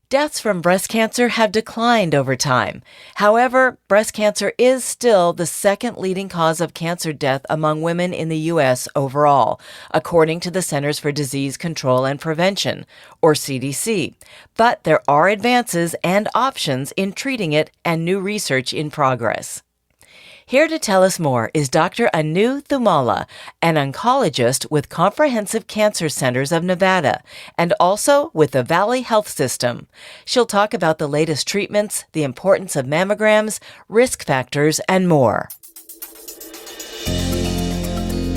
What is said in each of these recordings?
Deaths from breast cancer have declined over time. However, breast cancer is still the second leading cause of cancer death among women in the U.S. overall, according to the Centers for Disease Control and Prevention, or CDC. But there are advances and options in treating it and new research in progress. Here to tell us more is Dr. Anu Thumala, an oncologist with Comprehensive Cancer Centers of Nevada and also with the Valley Health System. She'll talk about the latest treatments, the importance of mammograms, risk factors, and more.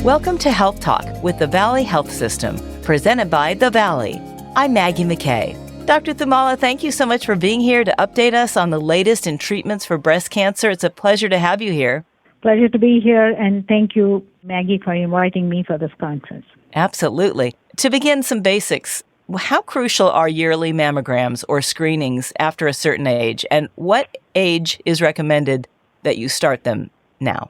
Welcome to Health Talk with the Valley Health System, presented by The Valley. I'm Maggie McKay. Dr. Thumala, thank you so much for being here to update us on the latest in treatments for breast cancer. It's a pleasure to have you here. Pleasure to be here, and thank you, Maggie, for inviting me for this conference. Absolutely. To begin, some basics. How crucial are yearly mammograms or screenings after a certain age, and what age is recommended that you start them now?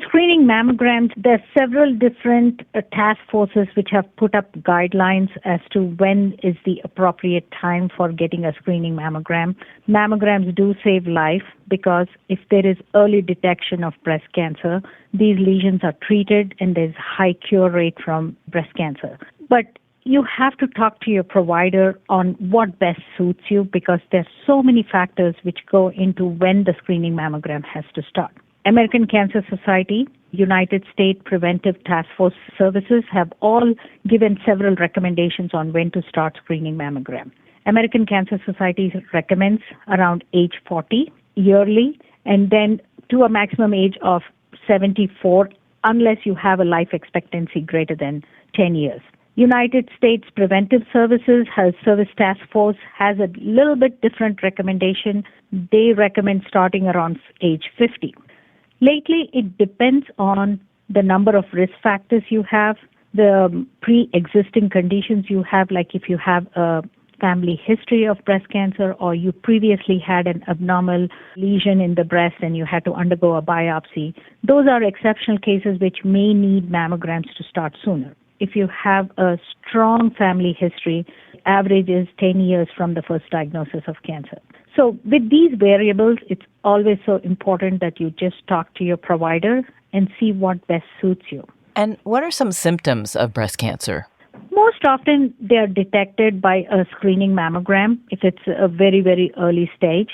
Screening mammograms, there are several different task forces which have put up guidelines as to when is the appropriate time for getting a screening mammogram. Mammograms do save life because if there is early detection of breast cancer, these lesions are treated and there's high cure rate from breast cancer. But you have to talk to your provider on what best suits you because there are so many factors which go into when the screening mammogram has to start. American Cancer Society, United States Preventive Task Force Services have all given several recommendations on when to start screening mammogram. American Cancer Society recommends around age 40 yearly and then to a maximum age of 74 unless you have a life expectancy greater than 10 years. United States Preventive Services Health Service Task Force has a little bit different recommendation. They recommend starting around age 50. Lately, it depends on the number of risk factors you have, the pre-existing conditions you have, like if you have a family history of breast cancer or you previously had an abnormal lesion in the breast and you had to undergo a biopsy. Those are exceptional cases which may need mammograms to start sooner. If you have a strong family history, average is 10 years from the first diagnosis of cancer. So with these variables, it's always so important that you just talk to your provider and see what best suits you. And what are some symptoms of breast cancer? Most often, they are detected by a screening mammogram if it's a very, very early stage.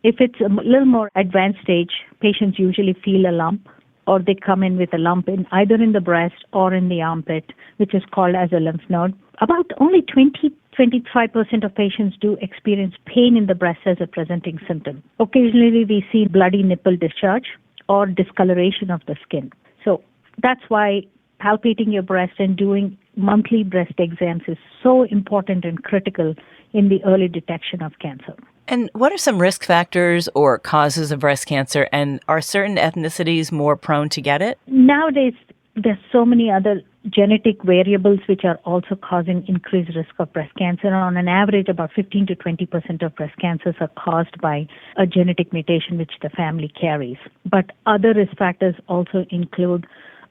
If it's a little more advanced stage, patients usually feel a lump or they come in with a lump in either in the breast or in the armpit, which is called as a lymph node. About only 25% of patients do experience pain in the breast as a presenting symptom. Occasionally, we see bloody nipple discharge or discoloration of the skin. So that's why palpating your breast and doing monthly breast exams is so important and critical in the early detection of cancer. And what are some risk factors or causes of breast cancer, and are certain ethnicities more prone to get it? Nowadays, there's so many other genetic variables which are also causing increased risk of breast cancer. On an average, about 15 to 20% of breast cancers are caused by a genetic mutation which the family carries. But other risk factors also include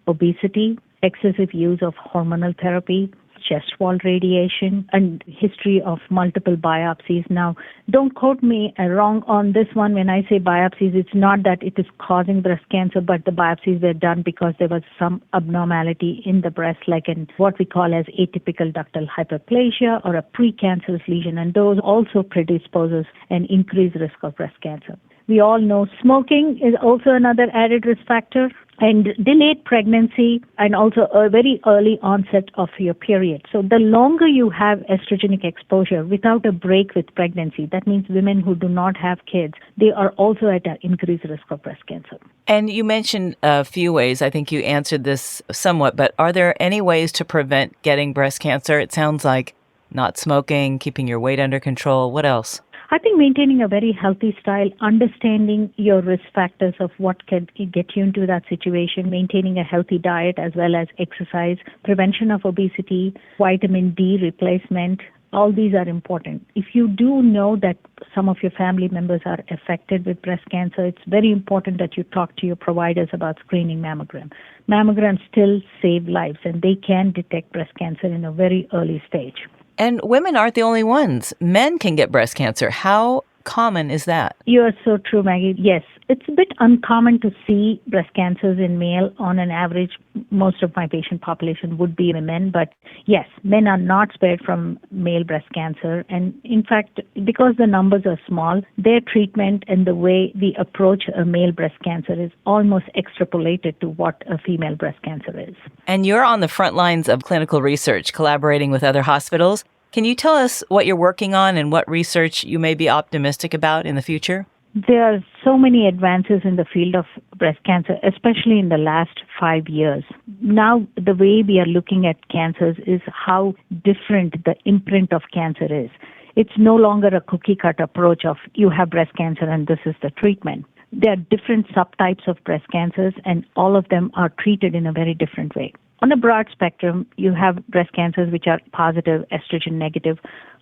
obesity, excessive use of hormonal therapy, chest wall radiation, and history of multiple biopsies. Now, don't quote me wrong on this one. When I say biopsies, it's not that it is causing breast cancer, but the biopsies were done because there was some abnormality in the breast, like in what we call as atypical ductal hyperplasia or a precancerous lesion, and those also predisposes an increased risk of breast cancer. We all know smoking is also another added risk factor, and delayed pregnancy, and also a very early onset of your period. So the longer you have estrogenic exposure without a break with pregnancy, that means women who do not have kids, they are also at an increased risk of breast cancer. And you mentioned a few ways. I think you answered this somewhat, but are there any ways to prevent getting breast cancer? It sounds like not smoking, keeping your weight under control. What else? I think maintaining a very healthy style, understanding your risk factors of what can get you into that situation, maintaining a healthy diet as well as exercise, prevention of obesity, vitamin D replacement, all these are important. If you do know that some of your family members are affected with breast cancer, it's very important that you talk to your providers about screening mammogram. Mammograms still save lives and they can detect breast cancer in a very early stage. And women aren't the only ones. Men can get breast cancer. How common is that? You are so true, Maggie. Yes, it's a bit uncommon to see breast cancers in male. On an average, most of my patient population would be men, but yes, men are not spared from male breast cancer. And in fact, because the numbers are small, their treatment and the way we approach a male breast cancer is almost extrapolated to what a female breast cancer is. And you're on the front lines of clinical research, collaborating with other hospitals. Can you tell us what you're working on and what research you may be optimistic about in the future? There are so many advances in the field of breast cancer, especially in the last 5 years. Now, the way we are looking at cancers is how different the imprint of cancer is. It's no longer a cookie-cut approach of you have breast cancer and this is the treatment. There are different subtypes of breast cancers, and all of them are treated in a very different way. On a broad spectrum, you have breast cancers which are positive, estrogen negative,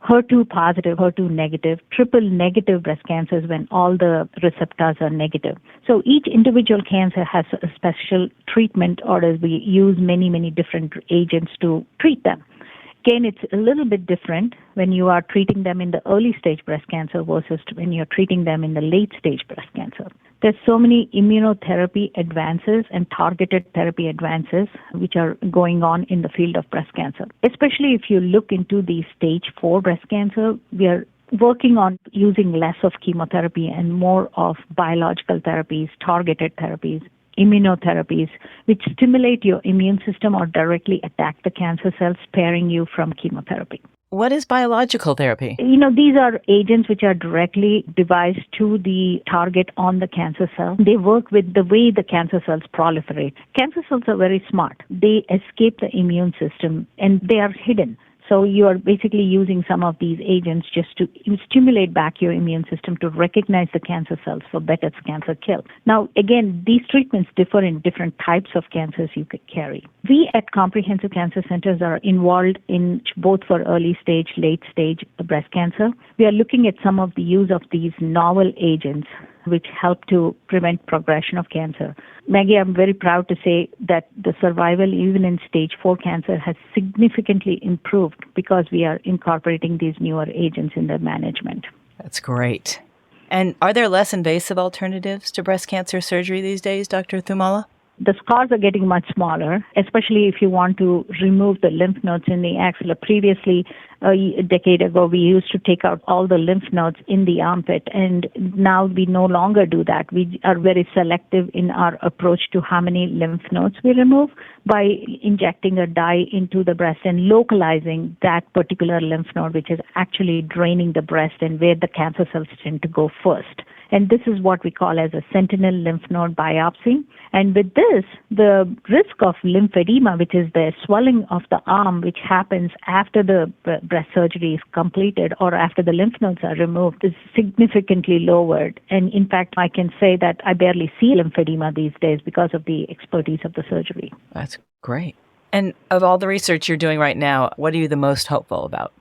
HER2 positive, HER2 negative, triple negative breast cancers when all the receptors are negative. So each individual cancer has a special treatment, or as we use many different agents to treat them. Again, it's a little bit different when you are treating them in the early stage breast cancer versus when you're treating them in the late stage breast cancer. There's so many immunotherapy advances and targeted therapy advances which are going on in the field of breast cancer. Especially if you look into the stage 4 breast cancer, we are working on using less of chemotherapy and more of biological therapies, targeted therapies, immunotherapies, which stimulate your immune system or directly attack the cancer cells, sparing you from chemotherapy. What is biological therapy? These are agents which are directly devised to the target on the cancer cell. They work with the way the cancer cells proliferate. Cancer cells are very smart. They escape the immune system and they are hidden. So you are basically using some of these agents just to stimulate back your immune system to recognize the cancer cells for better cancer kill. Now, again, these treatments differ in different types of cancers you could carry. We at Comprehensive Cancer Centers are involved in both for early stage, late stage breast cancer. We are looking at some of the use of these novel agents which help to prevent progression of cancer. Maggie, I'm very proud to say that the survival even in stage 4 cancer has significantly improved because we are incorporating these newer agents in the management. That's great. And are there less invasive alternatives to breast cancer surgery these days, Dr. Thumala? The scars are getting much smaller, especially if you want to remove the lymph nodes in the axilla. Previously, a decade ago, we used to take out all the lymph nodes in the armpit, and now we no longer do that. We are very selective in our approach to how many lymph nodes we remove by injecting a dye into the breast and localizing that particular lymph node, which is actually draining the breast and where the cancer cells tend to go first. And this is what we call as a sentinel lymph node biopsy. And with this, the risk of lymphedema, which is the swelling of the arm, which happens after the breast surgery is completed or after the lymph nodes are removed, is significantly lowered. And in fact, I can say that I barely see lymphedema these days because of the expertise of the surgery. That's great. And of all the research you're doing right now, what are you the most hopeful about?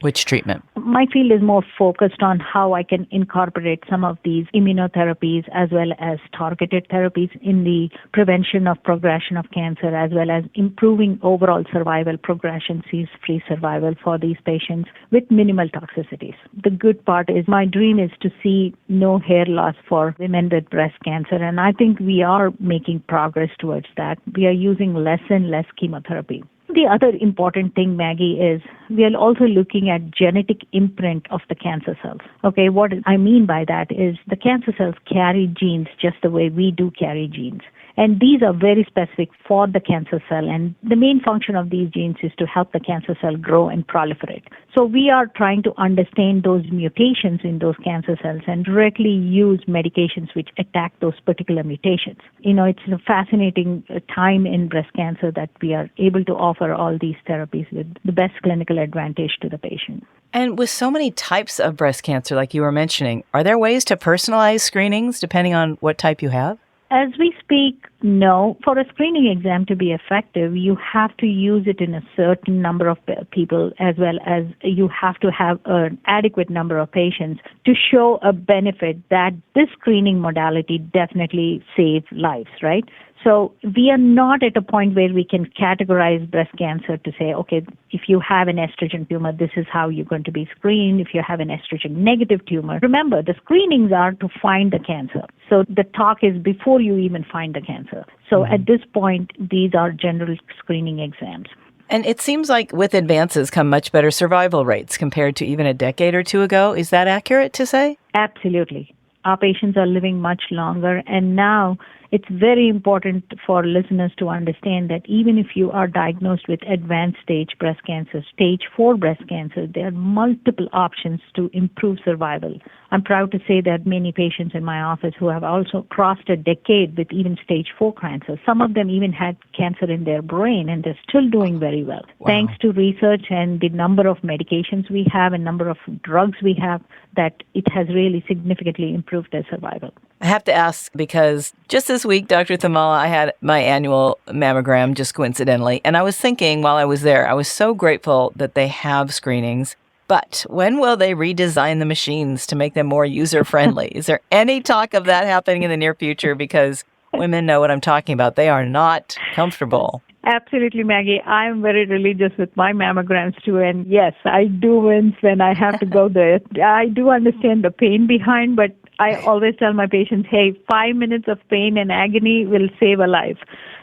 Which treatment? My field is more focused on how I can incorporate some of these immunotherapies as well as targeted therapies in the prevention of progression of cancer, as well as improving overall survival, progression-free survival for these patients with minimal toxicities. The good part is my dream is to see no hair loss for women with breast cancer, and I think we are making progress towards that. We are using less and less chemotherapy. The other important thing, Maggie, is we are also looking at genetic imprint of the cancer cells. Okay, what I mean by that is the cancer cells carry genes just the way we do carry genes. And these are very specific for the cancer cell. And the main function of these genes is to help the cancer cell grow and proliferate. So we are trying to understand those mutations in those cancer cells and directly use medications which attack those particular mutations. It's a fascinating time in breast cancer that we are able to offer all these therapies with the best clinical advantage to the patient. And with so many types of breast cancer, like you were mentioning, are there ways to personalize screenings depending on what type you have? As we speak, no. For a screening exam to be effective, you have to use it in a certain number of people, as well as you have to have an adequate number of patients to show a benefit that this screening modality definitely saves lives, right? So we are not at a point where we can categorize breast cancer to say, okay, if you have an estrogen tumor, this is how you're going to be screened. If you have an estrogen negative tumor, remember the screenings are to find the cancer. So the talk is before you even find the cancer. So at this point, these are general screening exams. And it seems like with advances come much better survival rates compared to even a decade or two ago. Is that accurate to say? Absolutely. Our patients are living much longer, and now it's very important for listeners to understand that even if you are diagnosed with advanced stage breast cancer, stage 4 breast cancer, there are multiple options to improve survival. I'm proud to say that many patients in my office who have also crossed a decade with even stage 4 cancer, some of them even had cancer in their brain, and they're still doing very well. Wow. Thanks to research and the number of medications we have and number of drugs we have, that it has really significantly improved their survival. I have to ask because just this week, Dr. Thumala, I had my annual mammogram just coincidentally. And I was thinking while I was there, I was so grateful that they have screenings. But when will they redesign the machines to make them more user-friendly? Is there any talk of that happening in the near future? Because women know what I'm talking about. They are not comfortable. Absolutely, Maggie. I'm very religious with my mammograms too. And yes, I do wince when I have to go there. I do understand the pain behind, but I always tell my patients, hey, 5 minutes of pain and agony will save a life.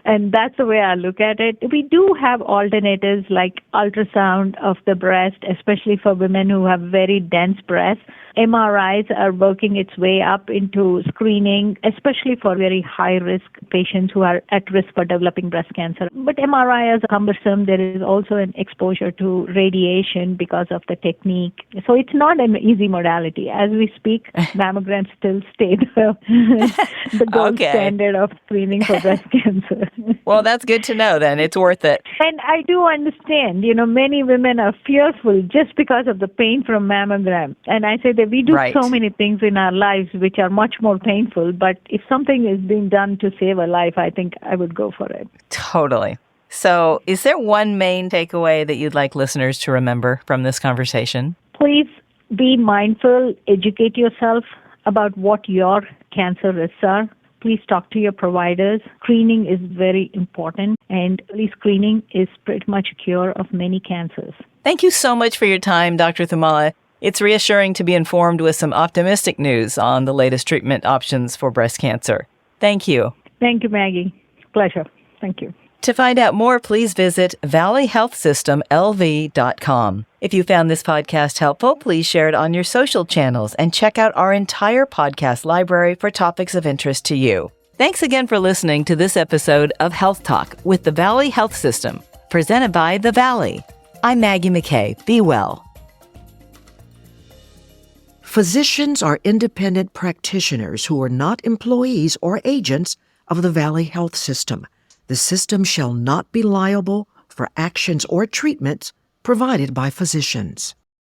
And that's the way I look at it. We do have alternatives like ultrasound of the breast, especially for women who have very dense breasts. MRIs are working its way up into screening, especially for very high-risk patients who are at risk for developing breast cancer. But MRI is cumbersome. There is also an exposure to radiation because of the technique. So it's not an easy modality. As we speak, mammograms still stay the gold standard of screening for breast cancer. Well, that's good to know then. It's worth it. And I do understand, many women are fearful just because of the pain from mammogram. And I say that we do so many things in our lives which are much more painful, but if something is being done to save a life, I think I would go for it. Totally. So is there one main takeaway that you'd like listeners to remember from this conversation? Please be mindful, educate yourself about what your cancer risks are. Please talk to your providers. Screening is very important, and early screening is pretty much a cure of many cancers. Thank you so much for your time, Dr. Thumala. It's reassuring to be informed with some optimistic news on the latest treatment options for breast cancer. Thank you. Thank you, Maggie. Pleasure. Thank you. To find out more, please visit valleyhealthsystemlv.com. If you found this podcast helpful, please share it on your social channels and check out our entire podcast library for topics of interest to you. Thanks again for listening to this episode of Health Talk with the Valley Health System, presented by The Valley. I'm Maggie McKay. Be well. Physicians are independent practitioners who are not employees or agents of the Valley Health System. The system shall not be liable for actions or treatments provided by physicians.